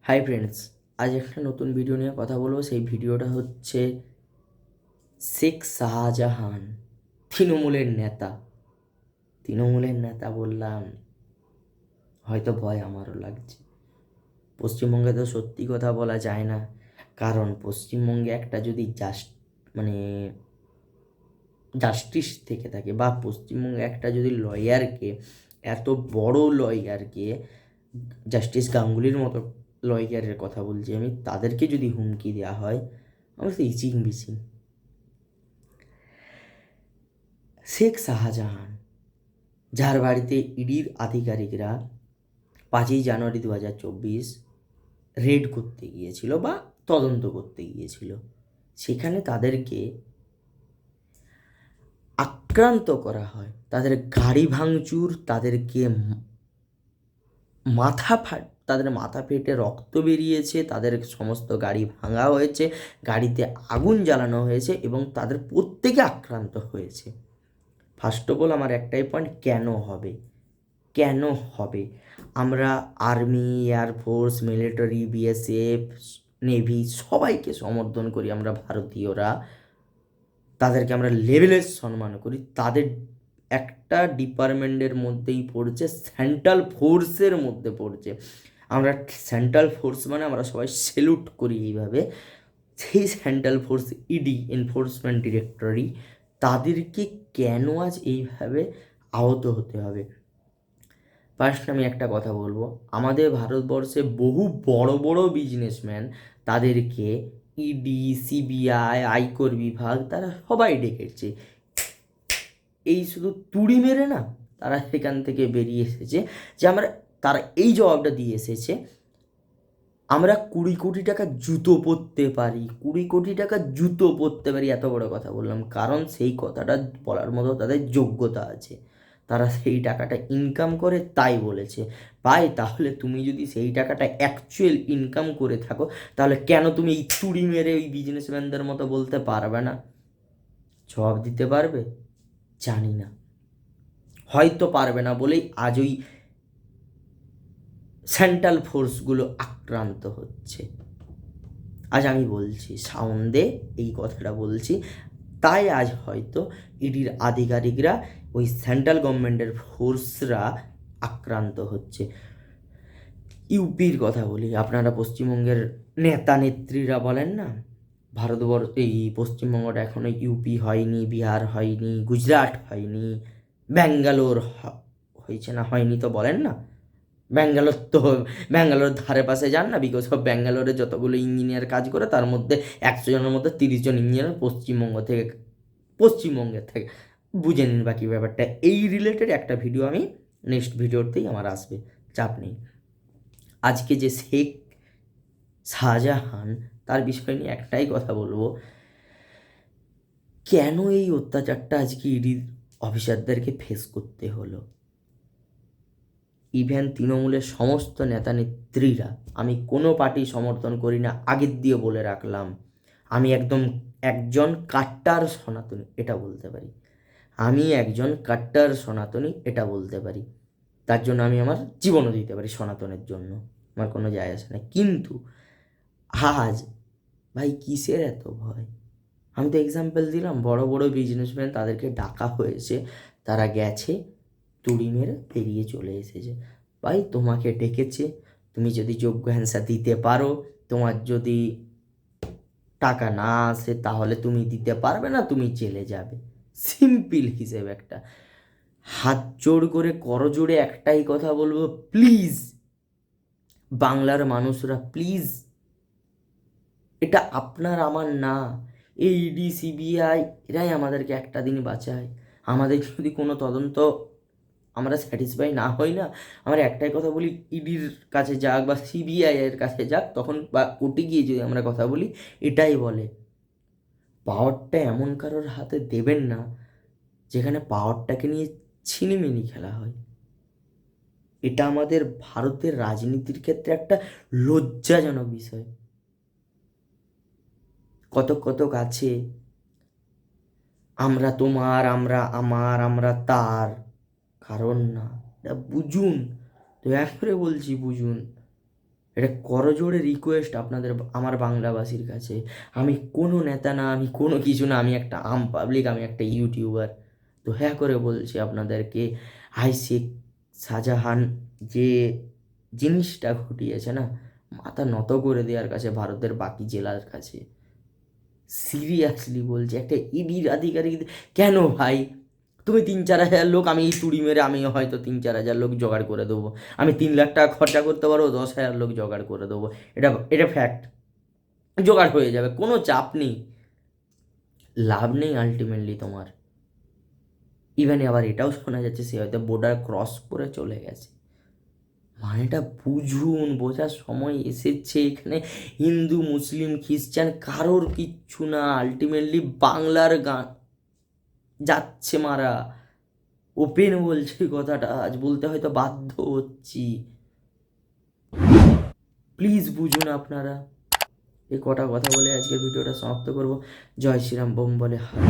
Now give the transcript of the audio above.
Hi friends, আজ একটা নতুন ভিডিও নিয়ে কথা বলবো। সেই ভিডিওটা হচ্ছে শেখ শাহজাহান, তৃণমূলের নেতা। তৃণমূলের নেতা বললাম, হয়তো ভয় আমারও লাগছে। পশ্চিমবঙ্গে তো সত্যি কথা বলা যায় না, কারণ পশ্চিমবঙ্গে একটা যদি মানে জাস্টিস থেকে থাকে, বা পশ্চিমবঙ্গে একটা যদি লয়ারকে, এত বড় লয়ারকে, জাস্টিস গাঙ্গুলির মতো লয়ারের কথা বলছি আমি, তাদেরকে যদি হুমকি দেওয়া হয়, আমার তো ইচিং বিচিং। শেখ শাহজাহান, যার বাড়িতে ইডির আধিকারিকরা 5ই জানুয়ারি 2024 রেড করতে গিয়েছিল বা তদন্ত করতে গিয়েছিল, সেখানে তাদেরকে আক্রান্ত করা হয়, তাদের গাড়ি ভাঙচুর, তাদের মাথা ফেটে রক্ত বেরিয়েছে, তাদের সমস্ত গাড়ি ভাঙা হয়েছে, গাড়িতে আগুন জ্বালানো হয়েছে এবং তাদের প্রত্যেকে আক্রান্ত হয়েছে। ফার্স্ট অফ অল আমার একটাই পয়েন্ট, কেন হবে? আমরা army, air force, military, BSF, navy সবাইকে সমর্থন করি, আমরা ভারতীয়রা তাদেরকে আমরা লেভেলের সম্মান করি। তাদের একটা ডিপার্টমেন্টের মধ্যেই পড়ছে, সেন্ট্রাল ফোর্সের মধ্যে পড়ছে। আমরা সেন্ট্রাল ফোর্স মানে আমরা সবাই স্যালুট করি এইভাবে। সেই central force, ED, enforcement directory, তাদেরকে কেন আজ এইভাবে আহত হতে হবে? ফার্স্ট আমি একটা কথা বলবো, আমাদের ভারতবর্ষে বহু বড় বড় বিজনেসম্যান, তাদেরকে ইডি, সিবিআই, আয়কর বিভাগ, তারা সবাই ডেকেছে। এই শুধু তুড়ি মেরে না, তারা সেখান থেকে বেরিয়ে এসেছে যে তারা এই জবাবটা দিয়ে এসেছে, আমরা 20 কোটি টাকা জুতো পরতে পারি, 20 কোটি টাকা জুতো পরতে পারি। এত বড় কথা বললাম কারণ সেই কথাটা বলার মতো তাদের যোগ্যতা আছে, তারা সেই টাকাটা ইনকাম করে, তাই বলেছে। ভাই, তাহলে তুমি যদি সেই টাকাটা অ্যাকচুয়াল ইনকাম করে থাকো, তাহলে কেন তুমি এই চুরি মেরে ওই বিজনেসম্যানদের মতো বলতে পারবে না? জবাব দিতে পারবে? জানি না, হয়তো পারবে না বলেই আজ ওই সেন্ট্রাল ফোর্সগুলো আক্রান্ত হচ্ছে। আজ আমি বলছি, সাউন্ডে এই কথাটা বলছি, তাই আজ হয়তো ইডির আধিকারিকরা, ওই সেন্ট্রাল গভর্নমেন্টের ফোর্সরা আক্রান্ত হচ্ছে। ইউপির কথা বলি, আপনারা পশ্চিমবঙ্গের নেতা নেত্রীরা বলেন না, এই পশ্চিমবঙ্গটা এখনো ইউপি হয়নি, বিহার হয়নি, গুজরাট হয়নি, ব্যাঙ্গালোর হয়েছে না, হয়নি তো বলেন না। ব্যাঙ্গালোর ধারে পাশে যান না, বিকজ অফ ব্যাঙ্গালোরে যতগুলো ইঞ্জিনিয়ার কাজ করে, তার মধ্যে 100 জনের মধ্যে 30 জন ইঞ্জিনিয়ার পশ্চিমবঙ্গের থেকে। বুঝে নিন বাকি ব্যাপারটা। এই রিলেটেড একটা ভিডিও আমি নেক্সট ভিডিওতেই আমার আসবে, চাপ নেই। আজকে যে শেখ শাহজাহান, তার বিষয় নিয়ে একটাই কথা বলবো, কেন এই অত্যাচারটা আজকে ইডির অফিসারদেরকে ফেস করতে হলো? ইভেন তৃণমূলের সমস্ত নেতা নেত্রীরা, আমি কোনো পার্টি সমর্থন করি না, আগের দিয়ে বলে রাখলাম, আমি একজন কাট্টার সনাতনী, এটা বলতে পারি। এটা বলতে পারি, তার জন্য আমি আমার জীবনও দিতে পারি সনাতনের জন্য, আমার কোনো যায় আসে না। কিন্তু আজ ভাই, কিসের এত ভয়? আমি তো এক্সাম্পল দিলাম, বড় বড় বিজনেসম্যান, তাদেরকে ডাকা হয়েছে, তারা গেছে, তুড়ি মেরে বেরিয়ে চলে এসেছে। ভাই, তোমাকে ডেকেছে, তুমি যদি যোগ্য অ্যান্সার দিতে পারো, তোমার যদি টাকা না আসে, তাহলে তুমি দিতে পারবে না, তুমি চলে যাবে। সিম্পল হিসেব একটা। হাত জোড় করে, করজোড়ে একটাই কথা বলবো, প্লিজ বাংলার মানুষরা, প্লিজ, এটা আপনার আমার না, এই ইডি, সিবিআই, এরাই আমাদেরকে একটা দিন বাঁচায়। আমাদের যদি কোনো তদন্ত আমরা স্যাটিসফাই না হই না, আমরা একটাই কথা বলি, ইডির কাছে যাক বা সিবিআই এর কাছে যাক, তখন বা কোর্টে গিয়ে যদি আমরা কথা বলি, এটাই বলে, পাওয়ারটা এমন কারোর হাতে দেবেন না যেখানে পাওয়ারটাকে নিয়ে ছিনিমিনি খেলা হয়। এটা আমাদের ভারতের রাজনীতির ক্ষেত্রে একটা লজ্জাজনক বিষয়। কতক আছে, আমরা তোমার, আমরা আমার, আমরা তার, কারণ না। এটা বুঝুন, দয়া করে বলছি, বুঝুন। এটা করজোড়ে রিকোয়েস্ট আপনাদের, আমার বাংলাভাষীর কাছে। আমি কোনো নেতা না, আমি কোনো কিছু না, আমি একটা আম পাবলিক, আমি একটা ইউটিউবার। দয়া করে বলছি আপনাদেরকে, শেখ শাহজাহান যে জিনিসটা ঘটিয়েছে না, মাথা নত করে দেওয়ার কাছে ভারতের বাকি জেলার কাছে। সিরিয়াসলি বলছি, একটা ইডির আধিকারিক। কেন ভাই? তুমি 3-4 হাজার লোক, আমি এই তুড়ি মেরে আমি হয়তো 3-4 হাজার লোক জোগাড় করে দেবো। আমি 3 লাখ টাকা খরচা করতে পারবো, 10 হাজার লোক জোগাড় করে দেবো। এটা এটা ফ্যাক্ট। জোগাড় হয়ে যাবে, কোনো চাপ নেই, লাভ নেই আলটিমেটলি তোমার। ইভেন আবার এটাও শোনা যাচ্ছে সে হয়তো বর্ডার ক্রস করে চলে গেছে। মানেটা বুঝুন, বোঝার সময় এসেছে। এখানে হিন্দু মুসলিম খ্রিস্টান কারোর কিচ্ছু না, আলটিমেটলি বাংলার গান যাচ্ছে মারা। ওপেন বলছি কথাটা, আজ বলতে হয়তো বাধ্য হচ্ছি। প্লিজ বুঝুন আপনারা। এই কটা কথা বলে আজকের ভিডিওটা সমাপ্ত করব। জয় শ্রীরাম, বোম বলে হার।